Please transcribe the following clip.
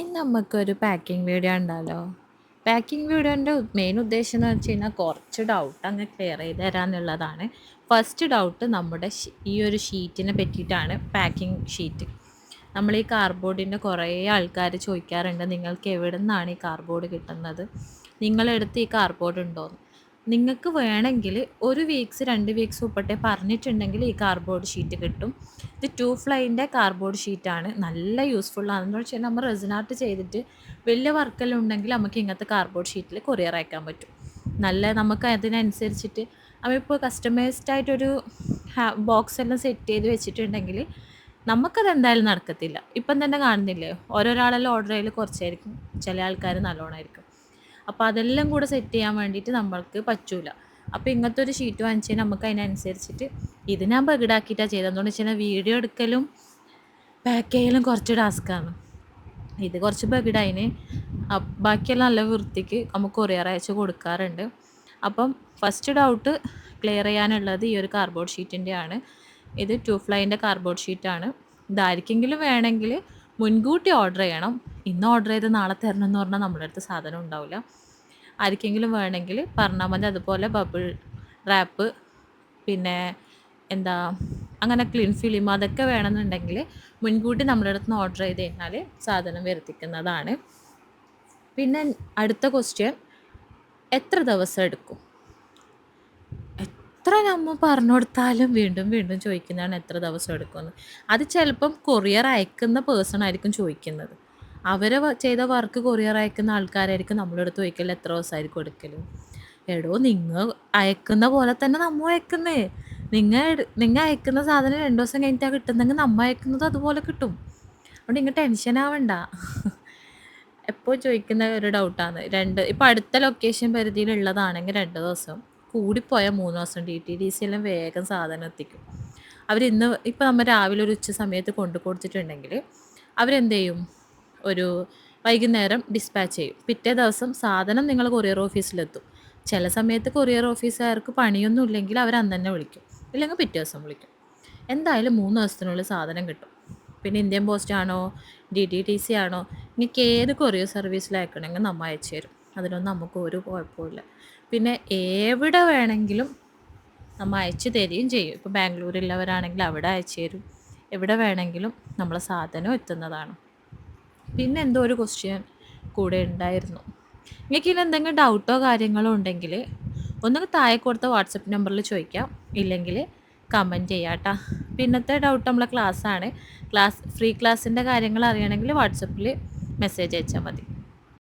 ഇന്ന് നമുക്കൊരു packing video ഉണ്ടല്ലോ. പാക്കിംഗ് വീഡിയോൻ്റെ മെയിൻ ഉദ്ദേശം എന്ന് വെച്ച് കഴിഞ്ഞാൽ കുറച്ച് ഡൗട്ട് അങ്ങ് ക്ലിയർ ചെയ്ത് തരാമെന്നുള്ളതാണ്. ഫസ്റ്റ് ഡൗട്ട് നമ്മുടെ ഈ ഒരു ഷീറ്റിനെ പറ്റിയിട്ടാണ്. പാക്കിംഗ് ഷീറ്റ് നമ്മൾ ഈ കാർഡ്ബോർഡിൻ്റെ കുറേ ആൾക്കാർ ചോദിക്കാറുണ്ട്, നിങ്ങൾക്ക് എവിടെ നിന്നാണ് ഈ കാർഡ്ബോർഡ് കിട്ടുന്നത്, നിങ്ങളെടുത്ത് ഈ കാർഡ്ബോർഡ് ഉണ്ടോയെന്ന്. നിങ്ങൾക്ക് വേണമെങ്കിൽ 1 വീക്സ് 2 വീക്സ് മുപ്പട്ടെ പറഞ്ഞിട്ടുണ്ടെങ്കിൽ ഈ കാർഡ്ബോർഡ് ഷീറ്റ് കിട്ടും. ഇത് 2 ഫ്ലൈൻ്റെ കാർഡ്ബോർഡ് ഷീറ്റാണ്. നല്ല യൂസ്ഫുള്ളാണെന്ന് വെച്ചാൽ നമ്മൾ റെസിൻ ആർട്ട് ചെയ്തിട്ട് വലിയ വർക്കെല്ലാം ഉണ്ടെങ്കിൽ നമുക്ക് ഇങ്ങനത്തെ കാർഡ്ബോർഡ് ഷീറ്റിൽ കൊറിയർ അയക്കാൻ പറ്റും. നല്ല നമുക്ക് അതിനനുസരിച്ചിട്ട് അവരിപ്പോൾ കസ്റ്റമൈസ്ഡ് ആയിട്ടൊരു ബോക്സ് എല്ലാം സെറ്റ് ചെയ്ത് വെച്ചിട്ടുണ്ടെങ്കിൽ നമുക്കത് എന്തായാലും നടക്കത്തില്ല. ഇപ്പം തന്നെ കാണുന്നില്ലേ, ഓരോരാളെല്ലാം ഓർഡർ ചെയ്യൽ കുറച്ചായിരിക്കും, ചില ആൾക്കാർ നല്ലോണമായിരിക്കും. അപ്പോൾ അതെല്ലാം കൂടെ സെറ്റ് ചെയ്യാൻ വേണ്ടിയിട്ട് നമ്മൾക്ക് പറ്റൂല. അപ്പോൾ ഇങ്ങനത്തെ ഒരു ഷീറ്റ് വാങ്ങിച്ചാൽ നമുക്ക് അതിനനുസരിച്ചിട്ട് ഇത് ഞാൻ ബഗിടാക്കിയിട്ടാണ് ചെയ്തത്. എന്തുകൊണ്ട് വെച്ചാൽ വീഡിയോ എടുക്കലും പാക്ക് ചെയ്യലും കുറച്ച് ടാസ്ക്കാണ്. ഇത് കുറച്ച് ബഗിടായിന്. ബാക്കിയെല്ലാം നല്ല വൃത്തിക്ക് നമുക്ക് കൊറിയർ അയച്ച് കൊടുക്കാറുണ്ട്. അപ്പം ഫസ്റ്റ് ഡൗട്ട് ക്ലിയർ ചെയ്യാനുള്ളത് ഈ ഒരു കാർഡ്ബോർഡ് ഷീറ്റിൻ്റെ ആണ്. ഇത് 2 ഫ്ലൈൻ്റെ കാർഡ്ബോർഡ് ഷീറ്റാണ്. ഇതാർക്കെങ്കിലും വേണമെങ്കിൽ മുൻകൂട്ടി ഓർഡർ ചെയ്യണം. ഇന്ന് ഓർഡർ ചെയ്ത് നാളെ തരണം എന്ന് പറഞ്ഞാൽ നമ്മുടെ അടുത്ത് സാധനം ഉണ്ടാവില്ല. ആർക്കെങ്കിലും വേണമെങ്കിൽ പറഞ്ഞാൽ മതി. അതുപോലെ ബബിൾ റാപ്പ്, പിന്നെ എന്താ അങ്ങനെ ക്ലീൻ ഫിലിം അതൊക്കെ വേണമെന്നുണ്ടെങ്കിൽ മുൻകൂട്ടി നമ്മുടെ അടുത്ത് നിന്ന് ഓർഡർ ചെയ്ത് കഴിഞ്ഞാൽ സാധനം വരുത്തിക്കുന്നതാണ്. പിന്നെ അടുത്ത ക്വസ്റ്റ്യൻ, എത്ര ദിവസം എടുക്കും? എത്ര നമ്മൾ പറഞ്ഞു കൊടുത്താലും വീണ്ടും വീണ്ടും ചോദിക്കുന്നതാണ് എത്ര ദിവസം എടുക്കുമെന്ന്. അത് ചിലപ്പം കൊറിയർ അയക്കുന്ന പേഴ്സൺ ആയിരിക്കും ചോദിക്കുന്നത്. അവർ ചെയ്ത വർക്ക് കൊറിയർ അയക്കുന്ന ആൾക്കാരായിരിക്കും നമ്മളെടുത്ത് ചോദിക്കൽ എത്ര ദിവസമായിരിക്കും എടുക്കൽ. എടോ, നിങ്ങൾ അയക്കുന്ന പോലെ തന്നെ നമ്മൾ അയക്കുന്നേ. നിങ്ങൾ അയക്കുന്ന സാധനം 2 ദിവസം കഴിഞ്ഞിട്ടാണ് കിട്ടുന്നെങ്കിൽ നമ്മൾ അയക്കുന്നത് അതുപോലെ കിട്ടും. അതുകൊണ്ട് നിങ്ങൾ ടെൻഷൻ ആവണ്ട. എപ്പോൾ ചോദിക്കുന്ന ഒരു ഡൗട്ടാണ്. ഇപ്പം അടുത്ത ലൊക്കേഷൻ പരിധിയിലുള്ളതാണെങ്കിൽ 2 ദിവസം, കൂടിപ്പോയാൽ 3 ദിവസം. DTDC എല്ലാം വേഗം സാധനം എത്തിക്കും. ഇപ്പം നമ്മൾ രാവിലെ ഒരു ഉച്ച സമയത്ത് കൊണ്ടു കൊടുത്തിട്ടുണ്ടെങ്കിൽ അവരെന്ത് ചെയ്യും, ഒരു വൈകുന്നേരം ഡിസ്പാച്ച് ചെയ്യും. പിറ്റേ ദിവസം സാധനം നിങ്ങൾ കൊറിയർ ഓഫീസിലെത്തും. ചില സമയത്ത് കൊറിയർ ഓഫീസുകാർക്ക് പണിയൊന്നും ഇല്ലെങ്കിൽ അവർ അന്ന് തന്നെ വിളിക്കും, ഇല്ലെങ്കിൽ പിറ്റേ ദിവസം വിളിക്കും. എന്തായാലും 3 ദിവസത്തിനുള്ളിൽ സാധനം കിട്ടും. പിന്നെ ഇന്ത്യൻ പോസ്റ്റ് ആണോ DTDC ആണോ, നിങ്ങൾക്ക് ഏത് കൊറിയർ സർവീസിൽ അയക്കണമെങ്കിൽ നമ്മൾ അയച്ചു തരും. അതിനൊന്നും നമുക്ക് ഒരു കുഴപ്പമില്ല. പിന്നെ എവിടെ വേണമെങ്കിലും നമ്മൾ അയച്ചു തരികയും ചെയ്യും. ഇപ്പോൾ ബാംഗ്ലൂരുള്ളവരാണെങ്കിൽ അവിടെ അയച്ചു തരും. എവിടെ വേണമെങ്കിലും നമ്മളെ സാധനം എത്തുന്നതാണ്. പിന്നെ എന്തോ ഒരു ക്വസ്റ്റ്യൻ കൂടെ ഉണ്ടായിരുന്നു. നിങ്ങൾക്ക് ഇനി എന്തെങ്കിലും ഡൗട്ടോ കാര്യങ്ങളോ ഉണ്ടെങ്കിൽ ഒന്നുകിൽ താഴെ കൊടുത്ത വാട്സപ്പ് നമ്പറിൽ ചോദിക്കാം, ഇല്ലെങ്കിൽ കമൻറ്റ് ചെയ്യാം കേട്ടോ. പിന്നത്തെ ഡൗട്ട് നമ്മളെ ക്ലാസ്സാണ്. ഫ്രീ ക്ലാസ്സിൻ്റെ കാര്യങ്ങൾ അറിയണമെങ്കിൽ വാട്സപ്പിൽ മെസ്സേജ് അയച്ചാൽ മതി.